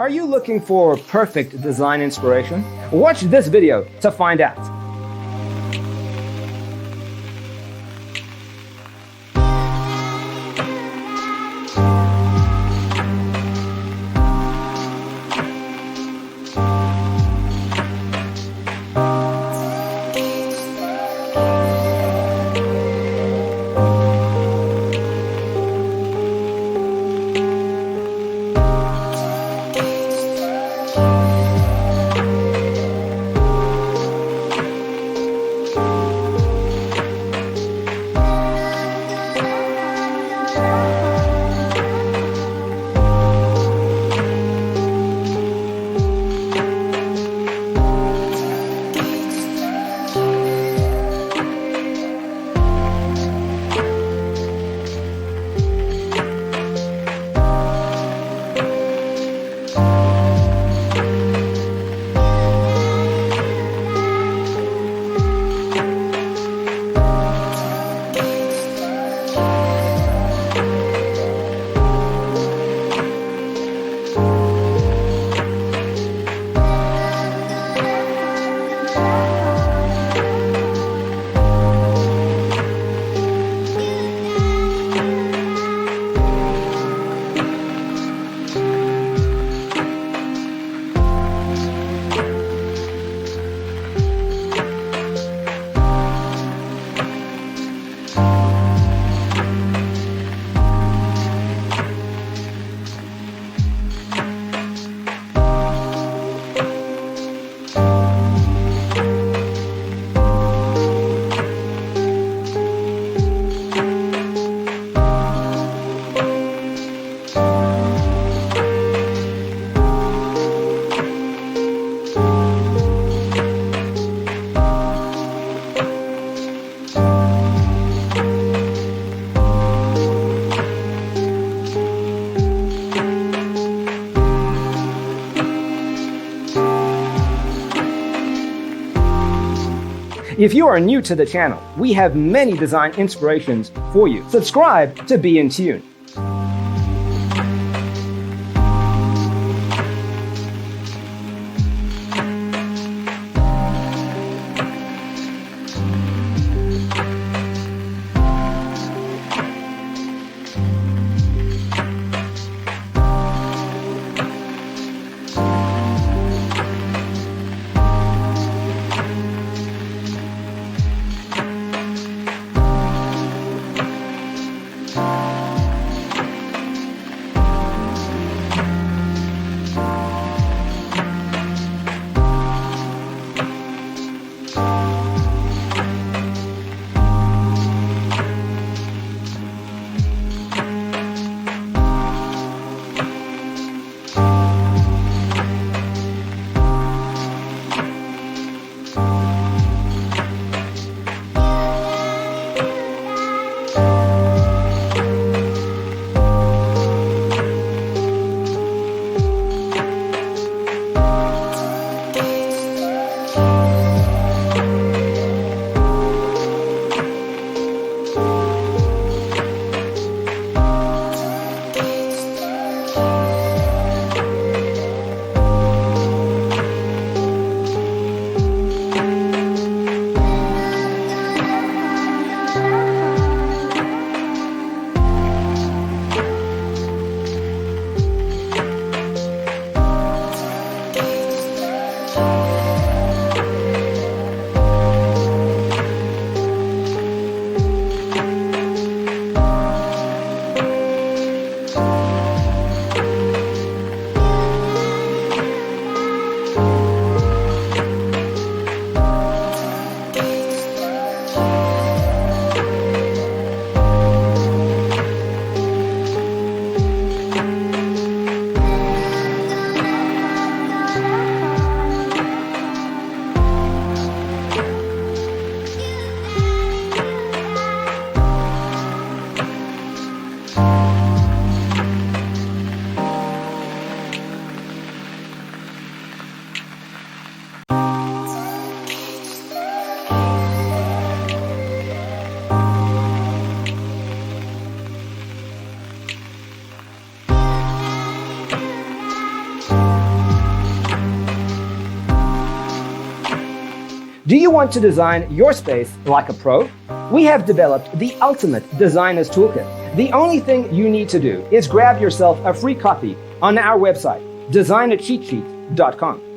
Are you looking for perfect design inspiration? Watch this video to find out. If you are new to the channel, we have many design inspirations for you. Subscribe to be in tune. Do you want to design your space like a pro? We have developed the ultimate designer's toolkit. The only thing you need to do is grab yourself a free copy on our website, designercheatsheet.com.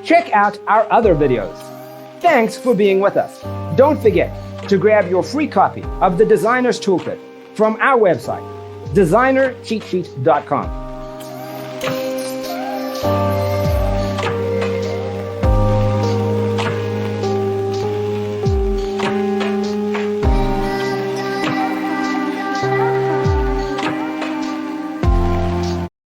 Check out our other videos. Thanks for being with us. Don't forget to grab your free copy of the Designer's Toolkit from our website, designercheatsheet.com.